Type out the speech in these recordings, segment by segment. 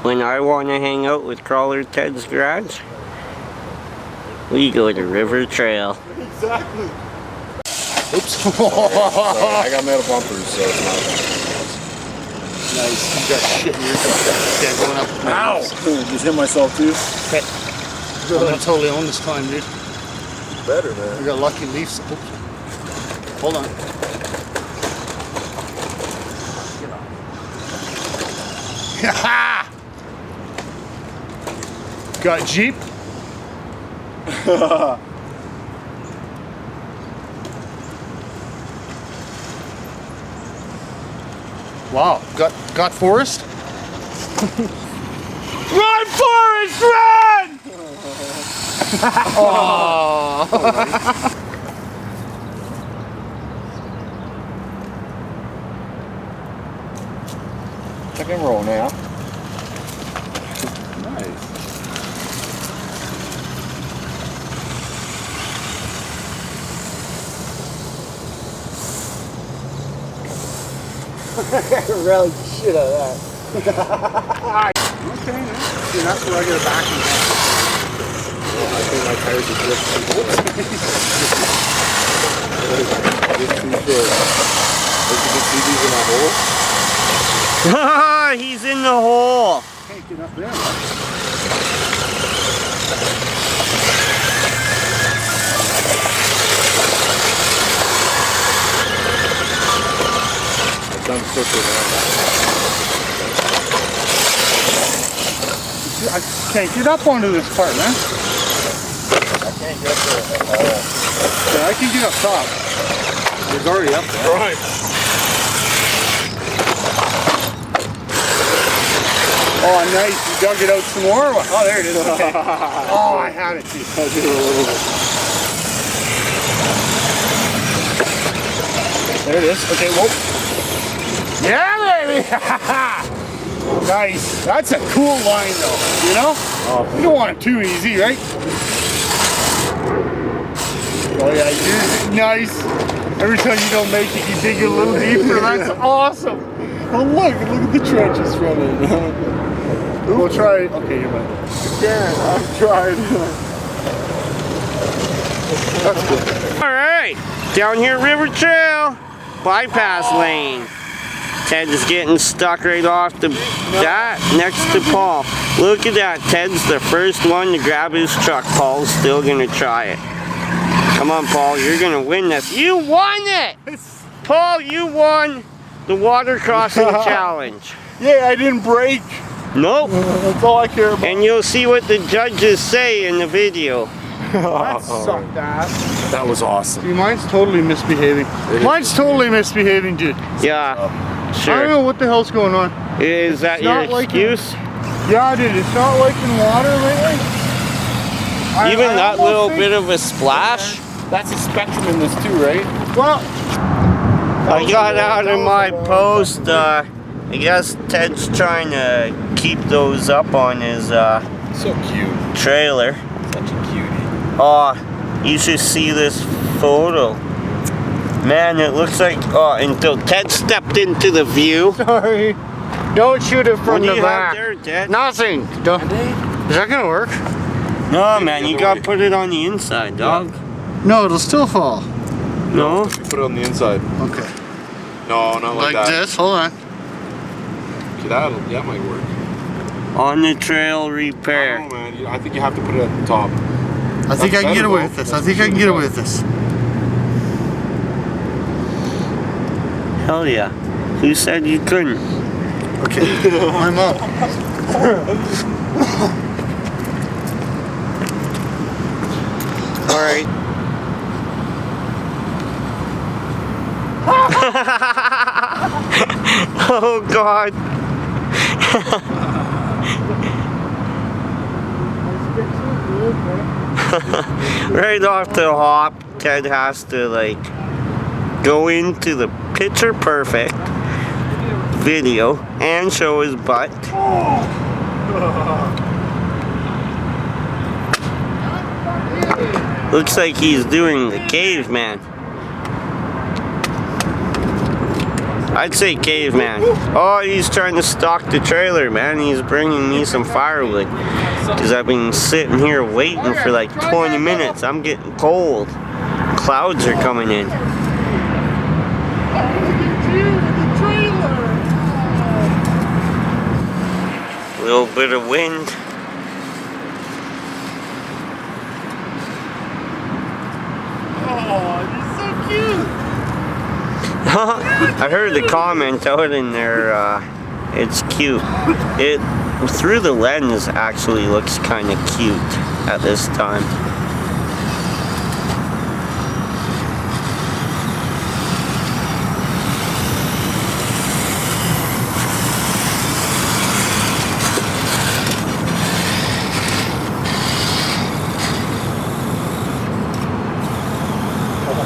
When I want to hang out with Crawler Ted's garage, we go to River Trail. Exactly. Oops. I got metal bumpers, so it's not nice. You got shit in your car. Going up. Ow! Just hit myself too. Okay. I'm gonna totally own this climb, dude. Better, man. We got lucky leaves. Oops. Hold on. Ha! Got Jeep. Wow, got Forrest. Run, Forrest, run! Oh. Second roll now. Nice. Really shit out of that. Okay, man. See, that's where I get a backing. I think my tires are just too short. Did you see these in that hole? He's in the hole. Can't get up there, I've done quicker now. I can't get up onto this part, man. I can't get there at all. Yeah, I can get up top. It's already up there. Right. Oh, nice. You dug it out some more? Oh, there it is. Okay. Oh, I had it too. I did a little bit. There it is. Okay, whoa. Yeah, baby! Nice. That's a cool line, though. You know? Oh. You don't want it too easy, right? Oh, yeah, you're nice. Every time you don't make it, you dig a little deeper. That's awesome. Oh, look at the trenches from it. We'll try it. Okay, you're right. Again, I'm trying. That's good. Alright, down here River Trail, bypass lane. Ted is getting stuck right off the bat next to Paul. Look at that, Ted's the first one to grab his truck. Paul's still gonna try it. Come on, Paul, you're gonna win this. You won it! Paul, you won the water crossing challenge. Yeah, I didn't break. Nope. That's all I care about. And you'll see what the judges say in the video. That sucked ass. That was awesome. See, mine's totally misbehaving. Mine's totally misbehaving, dude. Yeah, I don't sure. know what the hell's going on. Is that your excuse? Yeah, dude, it's not liking water lately. Even I that almost little think- bit of a splash? That's a spectrum in this too, right? Well, I got out of my post. I guess Ted's trying to keep those up on his So cute. trailer. Such a cutie. Oh, you should see this photo. Man, it looks like, oh, until Ted stepped into the view. sorry. Don't shoot it What from do the you have back. there, Ted? Nothing. Don't. Is that gonna work? No, man, you gotta put it on the inside, dog. No, it'll still fall. No? You put it on the inside. Okay. No, not like that. this. Hold on. Okay, that might work. On the trail repair. Oh man, I think you have to put it at the top. I think I can get away with this. I think I can get away with this. Hell yeah. Who said you couldn't? Okay. I'm up. Alright. Oh God. Right off the hop, Ted has to like go into the picture perfect video and show his butt. Looks like he's doing the caveman. I'd say caveman. Oh, he's trying to stalk the trailer, man. He's bringing me some firewood. Because I've been sitting here waiting for like 20 minutes. I'm getting cold. Clouds are coming in. A little bit of wind. Oh, you're so cute. I heard the comment out in there, it's cute. It, through the lens, actually looks kind of cute at this time.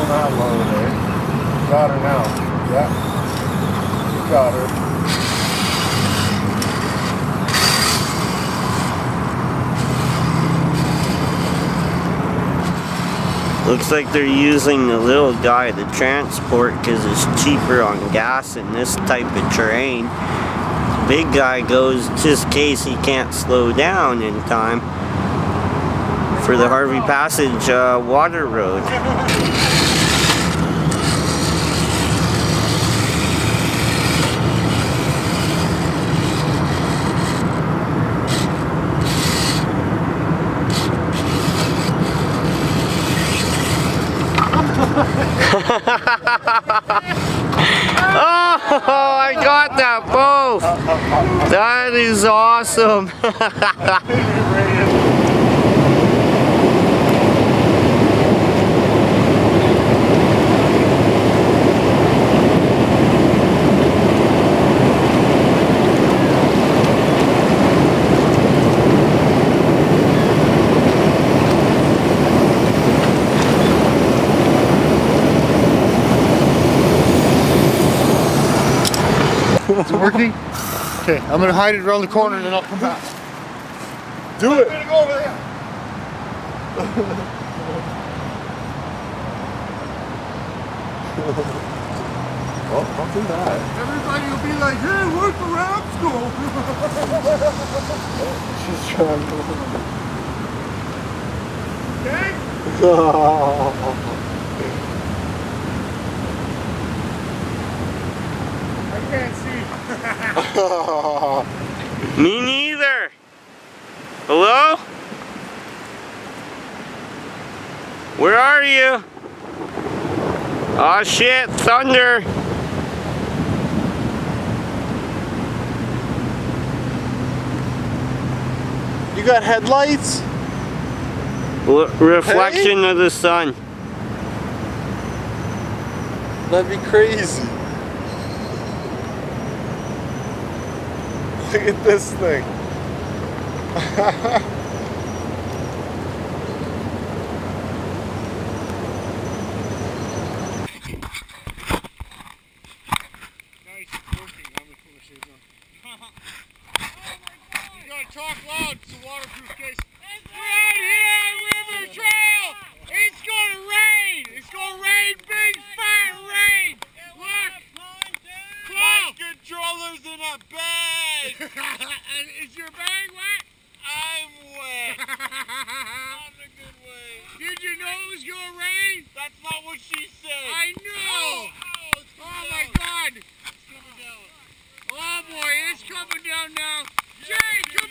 Not low there. Got her now. Yeah. Got her. Looks like they're using the little guy to transport because it's cheaper on gas in this type of terrain. The big guy goes just in case he can't slow down in time for the Harvey Passage water road. Oh, I got that both. That is awesome. Is it working? Okay, I'm gonna hide it around the corner and then I'll come back. Do it! I'm gonna go over there. Well, not too bad. Everybody will be like, hey, where's the ramps go? She's trying Okay? I can't see. Me neither. Hello? Where are you? Oh shit, thunder. You got headlights? Reflection of the sun. That'd be crazy. Look at this thing. Nice working. I'm gonna put my shades on. You gotta talk loud. It's a waterproof case. We're out here on River Trail. It's gonna rain. It's gonna rain, big fat rain. Look. My controller's in a bag. Is your bag wet? I'm wet. Not in a good way. Did you know it was gonna rain? That's not what she said. I know. Oh my God. It's coming down. Oh boy, it's coming down now. Jay, come